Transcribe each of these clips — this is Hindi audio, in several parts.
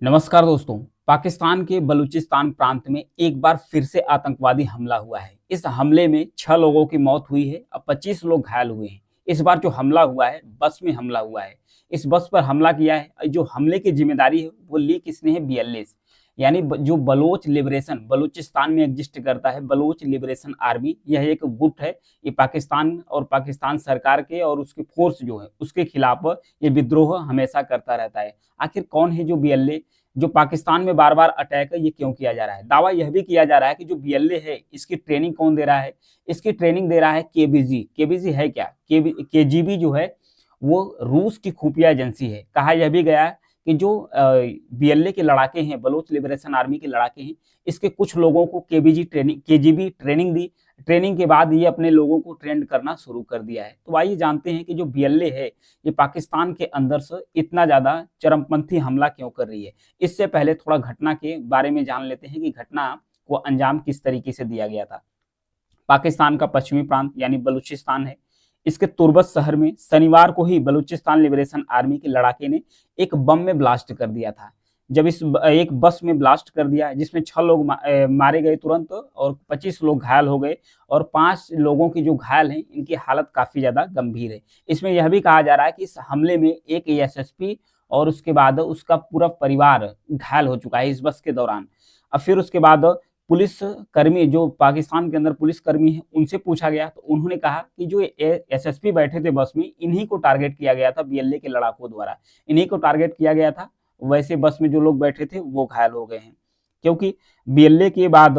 नमस्कार दोस्तों। पाकिस्तान के बलूचिस्तान प्रांत में एक बार फिर से आतंकवादी हमला हुआ है। इस हमले में 6 लोगों की मौत हुई है और 25 लोग घायल हुए हैं। इस बार जो हमला हुआ है, बस में हमला हुआ है। इस बस पर हमला किया है, जो हमले की जिम्मेदारी है वो ली किसने है? बीएलएस, यानी जो बलोच लिबरेशन बलूचिस्तान में एग्जिस्ट करता है, बलोच लिबरेशन आर्मी। यह एक गुट है। ये पाकिस्तान और पाकिस्तान सरकार के और उसकी फोर्स जो है उसके खिलाफ ये विद्रोह हमेशा करता रहता है। आखिर कौन है जो बीएलए, जो पाकिस्तान में बार बार अटैक है, ये क्यों किया जा रहा है? दावा यह भी किया जा रहा है कि जो बीएलए है इसकी ट्रेनिंग कौन दे रहा है? इसकी ट्रेनिंग दे रहा है केबीजी। केबीजी है क्या? केजीबी जो है वो रूस की खुफिया एजेंसी है। कहा यह भी गया है कि जो बीएलए के लड़ाके हैं, बलोच लिबरेशन आर्मी के लड़ाके हैं, इसके कुछ लोगों को केजीबी ट्रेनिंग दी। ट्रेनिंग के बाद ये अपने लोगों को ट्रेंड करना शुरू कर दिया है। तो आइए जानते हैं कि जो बीएलए है ये पाकिस्तान के अंदर से इतना ज्यादा चरमपंथी हमला क्यों कर रही है। इससे पहले थोड़ा घटना के बारे में जान लेते हैं कि घटना को अंजाम किस तरीके से दिया गया था। पाकिस्तान का पश्चिमी प्रांत यानी बलूचिस्तान है। इसके तुर्बत शहर में शनिवार को ही बलूचिस्तान लिबरेशन आर्मी के लड़ाके ने एक बम में ब्लास्ट कर दिया था। जब इस एक बस में ब्लास्ट कर दिया जिसमें 6 लोग मारे गए तुरंत और 25 लोग घायल हो गए, और 5 लोगों की जो घायल हैं इनकी हालत काफी ज्यादा गंभीर है। इसमें यह भी कहा जा रहा है कि इस हमले में एक एएसएसपी और उसके बाद उसका पूरा परिवार घायल हो चुका है इस बस के दौरान। और फिर उसके बाद पुलिस कर्मी, जो पाकिस्तान के अंदर पुलिस कर्मी है, उनसे पूछा गया तो उन्होंने कहा कि जो एसएसपी बैठे थे बस में, इन्हीं को टारगेट किया गया था बीएलए के लड़ाकों द्वारा। इन्हीं को टारगेट किया गया था। वैसे बस में जो लोग बैठे थे वो घायल हो गए हैं, क्योंकि बीएलए के बाद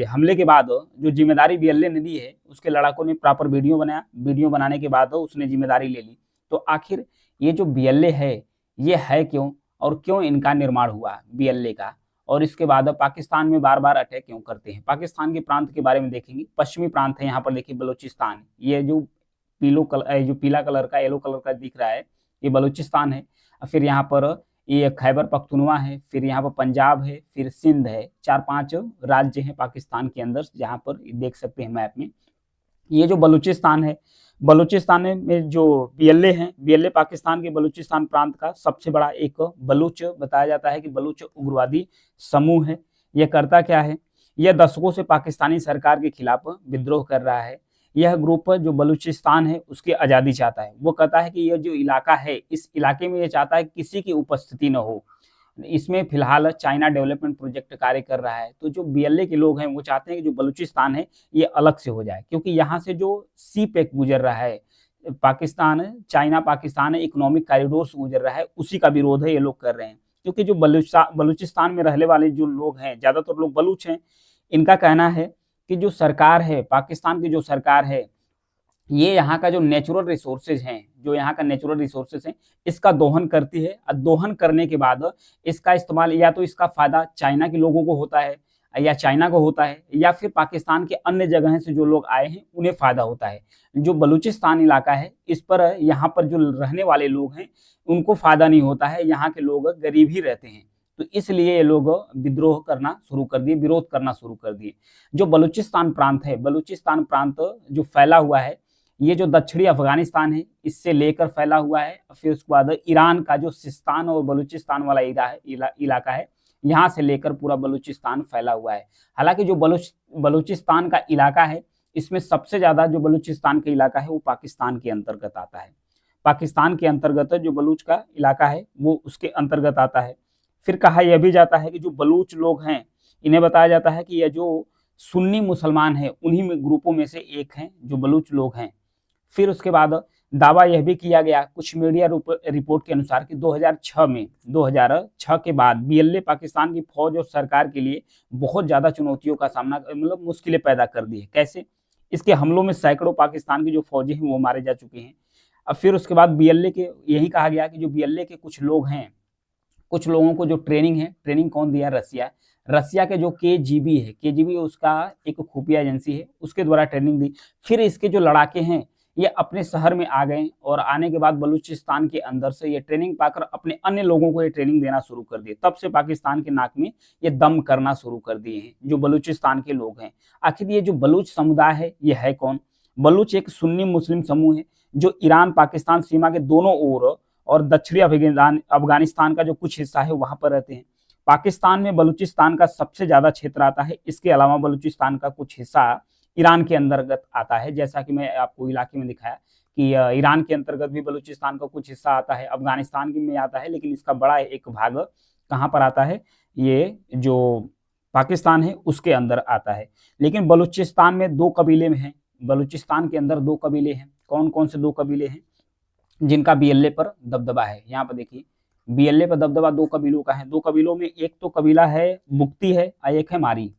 हमले के बाद जो जिम्मेदारी बीएलए ने ली है उसके लड़ाकों ने प्रॉपर वीडियो बनाया। वीडियो बनाने के बाद उसने जिम्मेदारी ले ली। तो आखिर ये जो बीएलए है ये है क्यों, और क्यों इनका निर्माण हुआ बीएलए का, और इसके बाद पाकिस्तान में बार बार अटैक क्यों करते हैं? पाकिस्तान के प्रांत के बारे में देखेंगे। पश्चिमी प्रांत है, यहाँ पर देखिए बलूचिस्तान, ये जो जो पीला कलर का, येलो कलर का दिख रहा है, ये बलूचिस्तान है। फिर यहाँ पर ये खैबर पख्तूनवा है, फिर यहाँ पर पंजाब है, फिर सिंध है। 4-5 राज्य हैं पाकिस्तान के अंदर, जहाँ पर देख सकते हैं मैप में। ये जो बलूचिस्तान है, बलूचिस्तान में जो बीएलए हैं, बीएलए पाकिस्तान के बलूचिस्तान प्रांत का सबसे बड़ा एक बलूच बताया जाता है कि बलूच उग्रवादी समूह है। यह करता क्या है? यह दशकों से पाकिस्तानी सरकार के खिलाफ विद्रोह कर रहा है। यह ग्रुप जो बलूचिस्तान है उसकी आज़ादी चाहता है। वो कहता है कि यह जो इलाका है, इस इलाके में यह चाहता है कि किसी की उपस्थिति न हो। इसमें फिलहाल चाइना डेवलपमेंट प्रोजेक्ट कार्य कर रहा है। तो जो बीएलए के लोग हैं वो चाहते हैं कि जो बलूचिस्तान है ये अलग से हो जाए, क्योंकि यहाँ से जो सी पैक गुजर रहा है, Pakistan China Pakistan economic corridor से गुजर रहा है, उसी का विरोध है ये लोग कर रहे हैं। क्योंकि जो बलूचिस्तान में रहने वाले जो लोग हैं, ज्यादातर लोग बलूच हैं, इनका कहना है कि जो सरकार है, पाकिस्तान की जो सरकार है, ये यहाँ का जो नेचुरल रिसोर्सेज हैं, जो यहाँ का नेचुरल रिसोर्सेज हैं, इसका दोहन करती है। और दोहन करने के बाद इसका इस्तेमाल या तो इसका फायदा चाइना के लोगों को होता है, या चाइना को होता है, या फिर पाकिस्तान के अन्य जगह से जो लोग आए हैं उन्हें फायदा होता है। जो बलूचिस्तान इलाका है इस पर, यहाँ पर जो रहने वाले लोग हैं उनको फायदा नहीं होता है, यहाँ के लोग गरीब ही रहते हैं। तो इसलिए ये लोग विद्रोह करना शुरू कर दिए, विरोध करना शुरू कर दिए। जो बलूचिस्तान प्रांत है, बलूचिस्तान प्रांत जो फैला हुआ है, ये जो दक्षिणी अफगानिस्तान है इससे लेकर फैला हुआ है। फिर उसके बाद ईरान का जो सिस्तान और बलूचिस्तान वाला इलाका है, यहाँ से लेकर पूरा बलूचिस्तान फैला हुआ है। हालांकि जो बलूचिस्तान का इलाका है, इसमें सबसे ज्यादा जो बलूचिस्तान का इलाका है वो पाकिस्तान के अंतर्गत आता है। पाकिस्तान के अंतर्गत जो बलूच का इलाका है वो उसके अंतर्गत आता है। फिर कहा यह भी जाता है कि जो बलूच लोग हैं, इन्हें बताया जाता है कि यह जो सुन्नी मुसलमान है उन्हीं में ग्रुपों में से एक हैं जो बलूच लोग हैं। फिर उसके बाद दावा यह भी किया गया कुछ मीडिया रिपोर्ट के अनुसार कि 2006 के बाद बीएलए पाकिस्तान की फौज और सरकार के लिए बहुत ज़्यादा चुनौतियों का सामना, मतलब मुश्किलें पैदा कर दी है। कैसे? इसके हमलों में सैकड़ों पाकिस्तान के जो फौजी हैं वो मारे जा चुके हैं। अब फिर उसके बाद बीएलए के यही कहा गया कि जो बीएलए के कुछ लोग हैं, कुछ लोगों को जो ट्रेनिंग है, ट्रेनिंग कौन दिया? रसिया। रसिया के जो केजीबी है, केजीबी उसका एक खुफिया एजेंसी है, उसके द्वारा ट्रेनिंग दी। फिर इसके जो लड़ाके हैं ये अपने शहर में आ गए, और आने के बाद बलूचिस्तान के अंदर से ये ट्रेनिंग पाकर अपने अन्य लोगों को ये ट्रेनिंग देना शुरू कर दिए। तब से पाकिस्तान के नाक में ये दम करना शुरू कर दिए हैं जो बलूचिस्तान के लोग हैं। आखिर ये जो बलूच समुदाय है ये है कौन? बलूच एक सुन्नी मुस्लिम समूह है जो ईरान पाकिस्तान सीमा के दोनों ओर और दक्षिणी अफगानिस्तान का जो कुछ हिस्सा है वहां पर रहते हैं। पाकिस्तान में बलूचिस्तान का सबसे ज्यादा क्षेत्र आता है। इसके अलावा बलूचिस्तान का कुछ हिस्सा ईरान के अंतर्गत आता है, जैसा कि मैं आपको इलाके में दिखाया कि ईरान के अंतर्गत भी बलूचिस्तान का कुछ हिस्सा आता है, अफगानिस्तान में आता है, लेकिन इसका बड़ा एक भाग कहाँ पर आता है, ये जो पाकिस्तान है उसके अंदर आता है। लेकिन बलूचिस्तान में दो कबीले में हैं, बलूचिस्तान के अंदर दो कबीले हैं। कौन कौन से दो कबीले हैं जिनका बीएलए पर दबदबा है? यहाँ पर देखिए, बीएलए पर दबदबा दो कबीलों का है। दो कबीलों में एक तो कबीला है बुगती है और एक है मारी।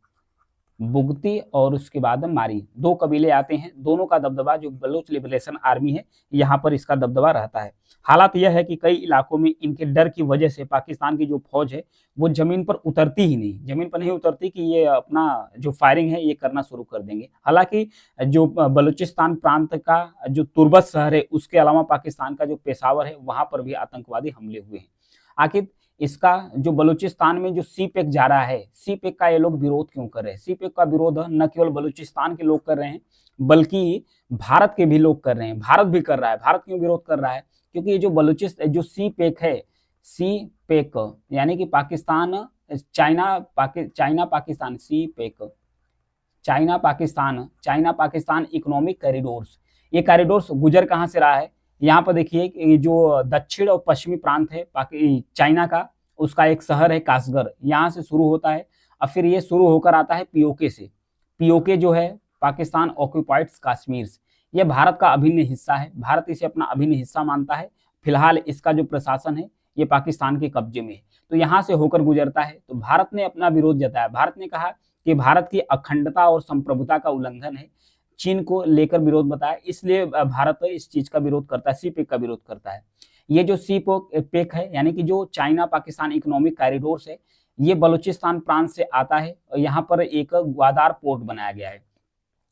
बुगती और उसके बाद मारी, दो कबीले आते हैं। दोनों का दबदबा, जो बलूच लिबरेशन आर्मी है यहाँ पर इसका दबदबा रहता है। हालात यह है कि कई इलाकों में इनके डर की वजह से पाकिस्तान की जो फौज है वो जमीन पर उतरती ही नहीं, जमीन पर नहीं उतरती कि ये अपना जो फायरिंग है ये करना शुरू कर देंगे। हालांकि जो बलूचिस्तान प्रांत का जो तुर्बत शहर है उसके अलावा पाकिस्तान का जो पेशावर है वहां पर भी आतंकवादी हमले हुए हैं। आखिर इसका जो बलूचिस्तान में जो सी पैक जा रहा है, सी पैक का ये लोग विरोध क्यों कर रहे हैं? सी पैक का विरोध न केवल बलूचिस्तान के लोग कर रहे हैं बल्कि भारत के भी लोग कर रहे हैं। भारत भी कर रहा है। भारत क्यों विरोध कर रहा है? क्योंकि ये जो बलूचिस्तान जो सी पैक है, सी पैक यानी कि Pakistan China Pakistan, CPEC China Pakistan economic corridors, ये कॉरिडोर्स गुजर कहाँ से रहा है? यहाँ पर देखिए कि जो दक्षिण और पश्चिमी प्रांत है चाइना का, उसका एक शहर है कासगर, यहाँ से शुरू होता है और फिर ये शुरू होकर आता है पीओके से। पीओके जो है पाकिस्तान ऑक्यूपाइड कश्मीर, ये भारत का अभिन्न हिस्सा है। भारत इसे अपना अभिन्न हिस्सा मानता है। फिलहाल इसका जो प्रशासन है ये पाकिस्तान के कब्जे में है, तो यहाँ से होकर गुजरता है। तो भारत ने अपना विरोध जताया। भारत ने कहा कि भारत की अखंडता और संप्रभुता का उल्लंघन है, चीन को लेकर विरोध बताया, इसलिए भारत इस चीज का विरोध करता है, सी पैक का विरोध करता है। ये जो सी पैक है यानी कि जो चाइना पाकिस्तान इकोनॉमिक कॉरिडोर है, ये बलूचिस्तान प्रांत से आता है और यहाँ पर एक ग्वादार पोर्ट बनाया गया है।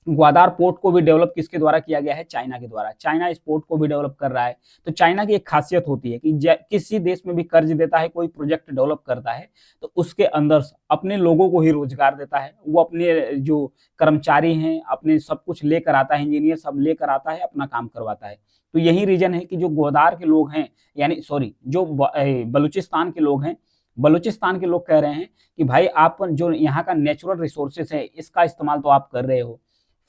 ग्वादार पोर्ट को भी डेवलप किसके द्वारा किया गया है? चाइना के द्वारा। चाइना इस पोर्ट को भी डेवलप कर रहा है। तो चाइना की एक खासियत होती है कि किसी देश में भी कर्ज देता है, कोई प्रोजेक्ट डेवलप करता है तो उसके अंदर अपने लोगों को ही रोजगार देता है। वो अपने जो कर्मचारी हैं अपने सब कुछ लेकर आता है, इंजीनियर सब लेकर आता है, अपना काम करवाता है। तो यही रीजन है कि जो ग्वादार के लोग हैं, यानी सॉरी जो बलूचिस्तान के लोग हैं, बलूचिस्तान के लोग कह रहे हैं कि भाई आप जो यहाँ का नेचुरल रिसोर्सेस है इसका इस्तेमाल तो आप कर रहे हो,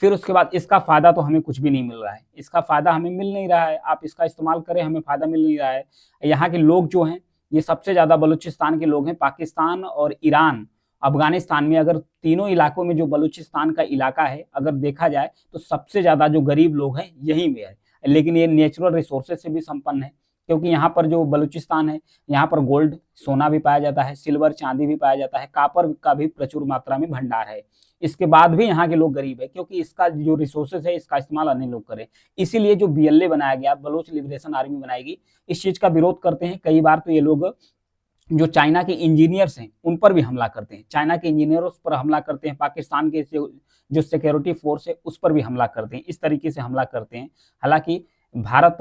फिर उसके बाद इसका फायदा तो हमें कुछ भी नहीं मिल रहा है, इसका फायदा हमें मिल नहीं रहा है, आप इसका इस्तेमाल करें हमें फायदा मिल नहीं रहा है। यहाँ के लोग जो हैं ये सबसे ज्यादा बलूचिस्तान के लोग हैं। पाकिस्तान और ईरान अफगानिस्तान में अगर तीनों इलाकों में जो बलूचिस्तान का इलाका है अगर देखा जाए तो सबसे ज्यादा जो गरीब लोग हैं यहीं में है। लेकिन ये नेचुरल रिसोर्सेज से भी संपन्न है, क्योंकि यहाँ पर जो बलूचिस्तान है यहाँ पर गोल्ड सोना भी पाया जाता है, सिल्वर चांदी भी पाया जाता है, कापर का भी प्रचुर मात्रा में भंडार है। इसके बाद भी यहाँ के लोग गरीब है क्योंकि इसका जो रिसोर्सेज है इसका इस्तेमाल अन्य लोग करें। इसीलिए जो बीएलए बनाया गया, बलोच लिबरेशन आर्मी बनाएगी, इस चीज का विरोध करते हैं। कई बार तो ये लोग जो चाइना के इंजीनियर्स हैं उन पर भी हमला करते हैं, चाइना के इंजीनियर्स पर हमला करते हैं, पाकिस्तान के जो सिक्योरिटी फोर्स है उस पर भी हमला करते हैं, इस तरीके से हमला करते हैं। हालांकि भारत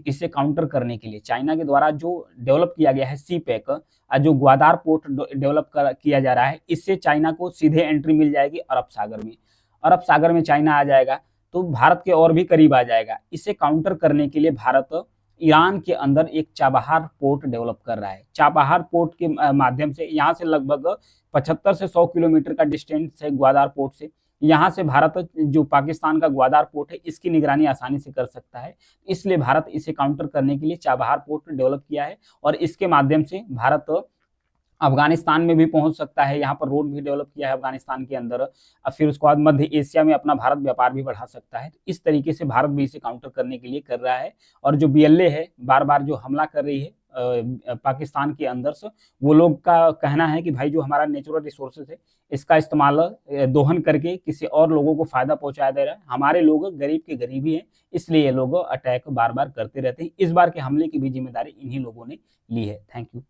इसे काउंटर करने के लिए चाइना के द्वारा जो डेवलप किया गया है सी पैक, जो ग्वादार पोर्ट डेवलप किया जा रहा है, इससे चाइना को सीधे एंट्री मिल जाएगी अरब सागर में। अरब सागर में चाइना आ जाएगा तो भारत के और भी करीब आ जाएगा। इसे काउंटर करने के लिए भारत ईरान के अंदर एक चाबहार पोर्ट डेवलप कर रहा है। चाबहार पोर्ट के माध्यम से यहाँ से लगभग 75 से 100 किलोमीटर का डिस्टेंस है ग्वादार पोर्ट से। यहाँ से भारत जो पाकिस्तान का ग्वादार पोर्ट है इसकी निगरानी आसानी से कर सकता है, इसलिए भारत इसे काउंटर करने के लिए चाबहार पोर्ट डेवलप किया है और इसके माध्यम से भारत अफगानिस्तान में भी पहुंच सकता है। यहाँ पर रोड भी डेवलप किया है अफगानिस्तान के अंदर, फिर उसके बाद मध्य एशिया में अपना भारत व्यापार भी बढ़ा सकता है। तो इस तरीके से भारत भी इसे काउंटर करने के लिए कर रहा है। और जो बीएलए है बार बार जो हमला कर रही है पाकिस्तान के अंदर से, वो लोग का कहना है कि भाई जो हमारा नेचुरल रिसोर्सेज है इसका इस्तेमाल दोहन करके किसी और लोगों को फायदा पहुंचा दे रहा है। हमारे लोग गरीब के गरीब ही हैं, इसलिए ये लोग अटैक बार बार करते रहते हैं। इस बार के हमले की भी जिम्मेदारी इन्हीं लोगों ने ली है। Thank you.